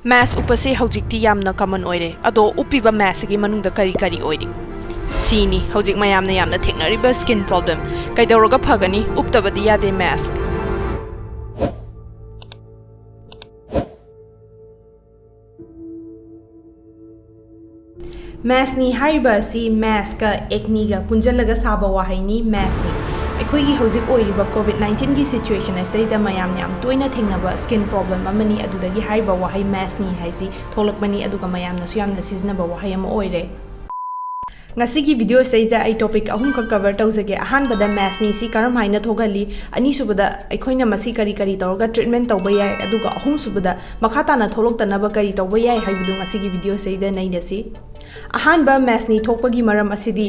Mask upase hojikti yamna common oire ado upiba mask gi manungda kari oire sini hojik mayamna yamna theknariba skin problem kaidoroga phagani uptabadi yade mask Maskne haiba si mask ka ACNE ga punjalaga saba wahaini maskne अखोई हौजिक ओइरिबा COVID-19 की situation असैदा मयाम yam तोइना थेंगनाबा skin problem अमनी अदुदगी हाइबा वाहै मास्कने हाइसि थोलकमनी अदुगा मयामनसु यामना सिजनबा वाहै um ओइरे ngasi video saida ai topic ahum ka cover tawjage ahanbada maskne si karam haina thogali ani subada aikoina masi kari tawga treatment tawba yai aduga ahum subada makhata na tholok tanaba kari tawba yai haibidu ngasi video saida nainasi ahanba maskne thokpagi maram asidi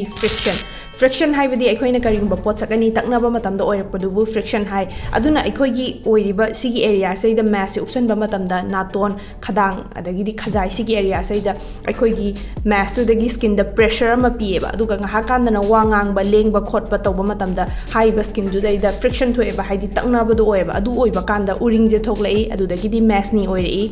friction haibadi aikoina karingba pot sakani taknaba matamda oirakpadubu friction hai aduna aikoigi oiriba sigi area saida mask option ba matamda naton khadang adagidi khajai sigi area saida aikoigi mask dagi skin the pressure pieba aduga ngahakandana wangangba lengba khotba tawba matamda haiba skin du da friction thoeba haidi taknaba do oeba adu oiba kanda uring je thoklai adudagi di maskne oirei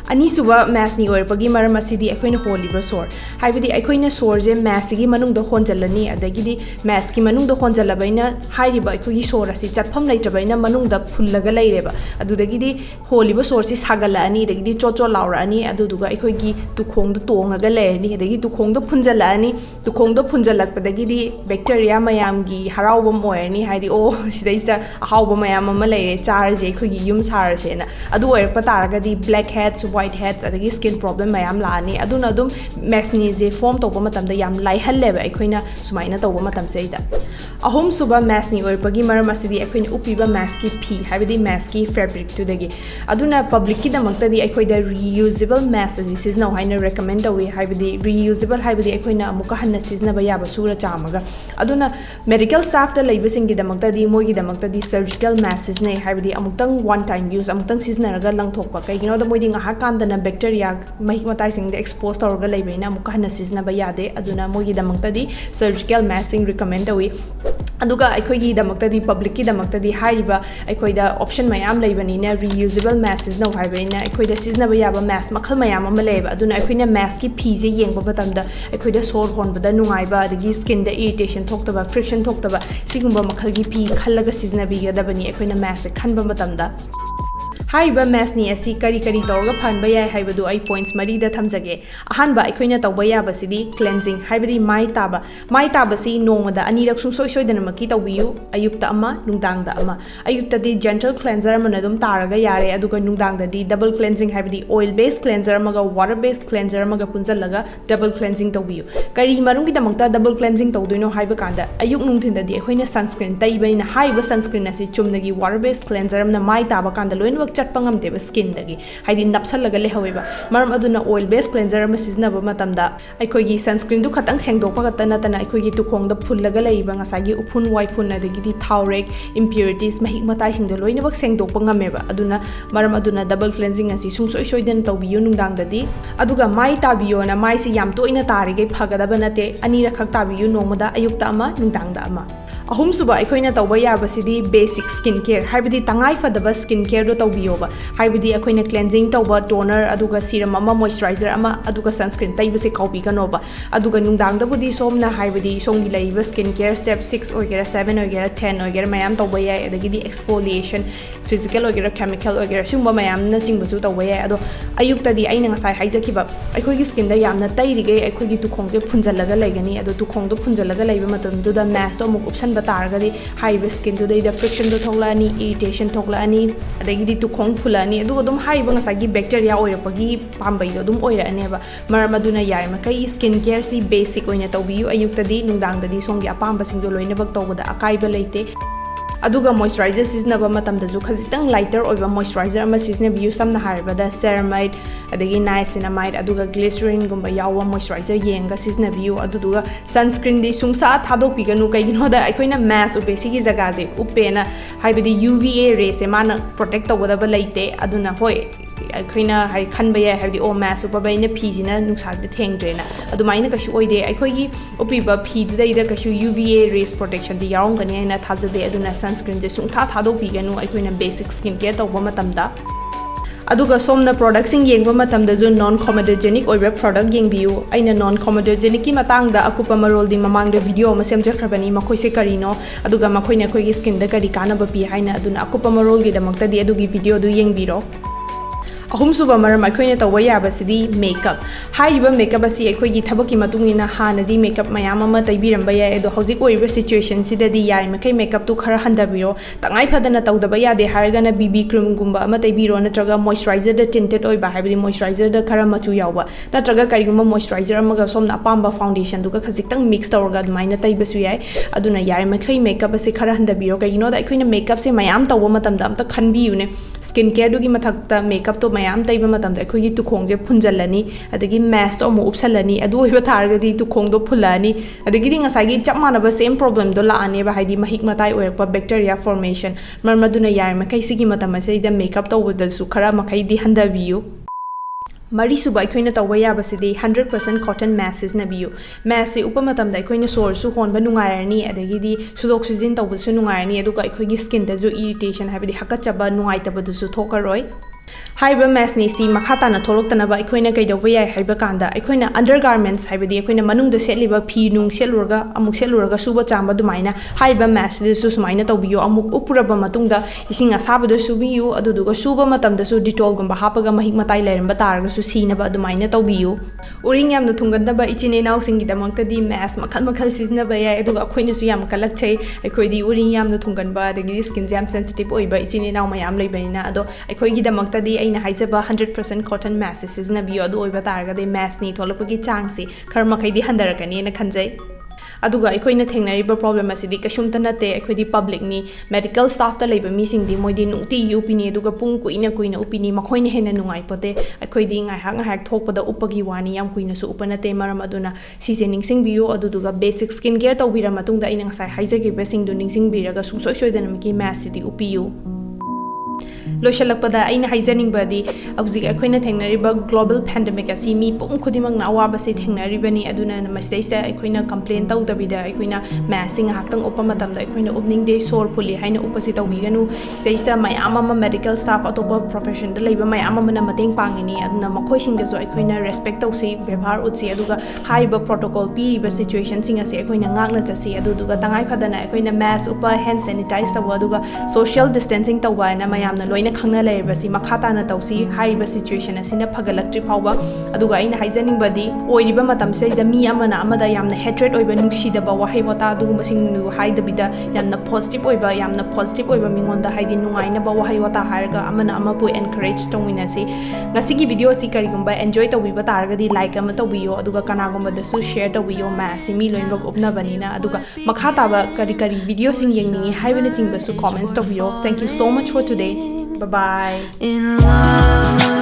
ani suba maskne oirpagi maram asidi akoina holiba sore haibadi akoina sore je mask gi manung da honjalani adagi di mask gi manung da honjalabaina hairiba akogi sore asi chatpham leitrabaina manung da phullaga leireba adudagi di holiba sore si sagala ani adagi di chocho laura ani aduduga akogi tukhong da tongaga leirani adagi tukhong da phunjala ani tukhong da phunjalakpadagi di bacteria mayam gi harawbam oirani haidi o sidaisa ahawba mayam ama leire charje akogi yum sarase na adu oirpa taraga di black heads white heads adagi skin problem mayam laani aduna adum maskne je form tawba matamda yam laihalleba aikoina sumaina tawba matam seida ahum suba maskne oirpagi maram asidi aikoina upiba mask ki phi haibadi mask ki fabric tu dagi aduna public ki damakta di aikoida reusable mask as is now haina recommend awi haibadi reusable haibadi aikoina amuka hanna sizna ba yaba sura chamaga aduna medical staff ta leibasing gi damakta di mogi damakta di surgical masks ne haibadi amuktang one time use amuktang sizna raga langthokpa kaigino da moidi ngaha kandana bacteria mahik matai sing expose tawrga leibaina amuka hanna sizna ba yade aduna mogi damakta di surgical masking recommend awi aduga aikoigi damakta di public ki damakta di haiba aikoida option mayam leibani na reusable masks no haibaina aikoida sizna ba yaba mask makhal mayam ama leiba aduna aikoina mask ki phi je yengba batamda aikoida sore honbada nungaiba adagi skin da irritation thoktaba friction thoktaba sigumba makhal gi phi khallaga sizna bi gadabani aikoina mask khanba batamda haiba maskne asi kari tawga phanba yai haibadu ai points mari da thamjage ahanba aikoina tawba yaba sidi cleansing haibadi mai taba si nongmada ani rak sum soi dana maki tawbiyu ayukta ama nungdangda ama ayukta di gentle cleanser amana dum taraga yare aduga nungdangda di double cleansing haibadi oil based cleanser amaga water based cleanser amaga punjalaga double cleansing tawbiyu kari marungi damakta double cleansing tawdoino haiba kanda ayuk nungthinda di aikoina sunscreen taibaina haiba sunscreen asi chumnagi water based cleanser amna mai taba kanda loinwak chatpangam deba skin dagi haidi napsalaga lehaweba maram aduna oil based cleanser ama siznaba matamda aikoigi sunscreen du khatang sengdokpa gatana tana aikoigi tukhongda phullaga leiba ngasagi uphun waipun adagi di thaurek impurities mahik matai singdo loinabak sengdokpa ngameba aduna maram aduna double cleansing asi sungsoi soiden tawbiyu nungdang dadi aduga mai tabiyo na mai si yam toina tarige phagadaba nate anira khak tabiyu nongmada ayukta ama nungdangda ama ahum suba aikoina tawba yaba sidi basic skin care haibadi tangai fadaba skin care do tawbiyoba haibadi aikoina cleansing tawba toner aduga serum ama moisturizer ama aduga sunscreen taibase kaubi kanoba aduga nungdang da budi somna haibadi songi laiba skin care step 6 ogera 7 ogera 10 ogera mayam tawba yai adagi exfoliation physical ogera chemical ogera sumba mayam na chingbasu tawba yai ado ayukta di aina ngasai haijakiba aikoigi skin da yamna tairige aikoigi tukhongje phunjalaga laigani ado tukhong do phunjalaga laiba matam du da mask amuk option targadi haiba skin to the friction to thoglani irritation thoglani adagi di tukhong phulani adu dum haiba ngasagi bacteria oirapagi pambai do dum oirane ba maramaduna yai makai skin care si basic oina tawbiyu ayukta di nungdang da di songi apamba sing do loina bak tawbada akaiba leite aduga moisturizer siznaba matamda ju khazitang lighter oiba moisturizer ama siznabiyu samna haribada ceramide adagi niacinamide aduga glycerin gumba yawa moisturizer yenga siznabiyu aduga sunscreen di sungsa thadok piganu kaigino da aikoina mass upesi gi jaga je upena haibadi UVA rays e mana protect tawada ba leite aduna hoi aikoina hai khanba ya haibdi o mass upabaina phijina nungsa de thengdrena adumaina kashu oide aikoigi upiba phi du da kashu UVA rays protection di yaung gani aina thajade aduna sunscreen je sungtha thado piganu aikoina basic skin care tawba matamda aduga somna product sing yengba matamdaju non comedogenic oiba product yengbiu aina non comedogenic ki matangda akupa marol di mamangda video ma semjakrabani makhoi se karino aduga makhoi na khoi gi skin da kari kana ba pi haina aduna akupa marol gi damakta di adugi video du yengbiro ahum suba maram aikoina tawa yaba sidi makeup haiba makeup asi aikoigi thabaki matungina hanadi makeup mayam ama taibiramba ya edo hojik oiba situation sidadi yai makai makeup tu khara handabiro tangai phadana tawdaba yade hargana bb cream gumba ama taibiro natraga moisturizer da tinted oiba haibadi moisturizer da khara machu yawba natraga karigumba moisturizer amaga somna apamba foundation duga khajiktang mix tawrga dumaina taibasu yai aduna yai makai makeup asi khara handabiro kaino da aikoina makeup se mayam tawba matamda amta khanbiyune skin care dugi mathakta makeup to mayam taiba matamda akhoi tukhongje phunjalani adagi mask amu upsalani adu oiba thargadi tukhongdo phulani adagi ngasagi chapmana ba same problem do laane ba haidi mahik matai oirakpa bacteria formation marmaduna yar makai sigi matama seida makeup tawdasu khara makai di handabiyu mari suba aikoina tawba yaba sidi 100% cotton mask is nabiyu mask se upa matamda aikoina sore su honba nungairani adagi di sudok sujin tawbusu nungairani aduga aikoigi skin da ju irritation habidi hakachaba nungaitaba du su thokaroi haiba Maskne si makhata na tholokta na ba aikoina kaidoba yai haiba kanda aikoina undergarments haibadi aikoina manungda setliba phi nung selurga amuk selurga suba chamba dumaina haiba mask de su sumaina tawbiyo amuk upuraba matungda ising asabada subiyu aduduga suba matamda su detol gumba hapaga mahik matai leramba targa su sinaba dumaina tawbiyu uring yamna thungandaba ichine naw singi damakta di mask makhal makhal siznaba yai aduga akoina su yam kalakchai aikoidi uring yamna thunganba adagi skin jam sensitive oiba ichine naw mayam leibaina ado aikoigi damakta di aina haijaba 100% cotton mask siznabiyo adu oiba targa de mask ni tholopagi changsi kharma kaidi handarakani na khanjai aduga aikoina thengnariba problem asidi kasumta nate aikoidi public ni medical staff ta leiba mi singdi moidi nungti upini aduga pung kuina upini makhoina hena nungai pote aikoidi ngai hak thokpada upagi wani yam kuina su upanate maram aduna seasoning singbiyo aduduga basic skin care tawbira matungda aina ngasai haijagi besingdu ningsing biraga sungsoi soidana miki mask sidi upiyu loishalakpada aina haizaning badi auzik akoina thengnariba global pandemic asi mi pum khudimang na awaba se thengnaribani aduna mastaisa akoina complain tawdabida akoina massing haktang upamatam da akoina opening day sor phuli haina upasi tawbiganu staisa mayam ama medical staff atopa profession da leiba mayam ama na mateng pangini aduna makhoi sing da so akoina respect tawsi bevhar utsi aduga haiba protocol pi ba situation sing ase akoina ngakna chasi aduga tangai phadana akoina mask upa hand sanitize tawa aduga social distancing tawa na mayam na loina khangna leibasi makhata na tawsi haiba situation asina phagalakti phawba aduga aina haizaning badi oiriba matam se da mi amana amada yamna hatred oiba nuksi da ba wahai wata adugu masing nu haidabida yamna positive oiba mingonda haidi nungaina ba wahai wata harga amana amapu encourage tongina si ngasigi video si karigumba enjoy tawiba targadi like ama tawiyo aduga kanagumba da su share tawiyo ma si mi loinba upna banina aduga makhata ba kari video sing yengningi haibana chingba su comments tawiyo. Thank you so much for today. Bye bye.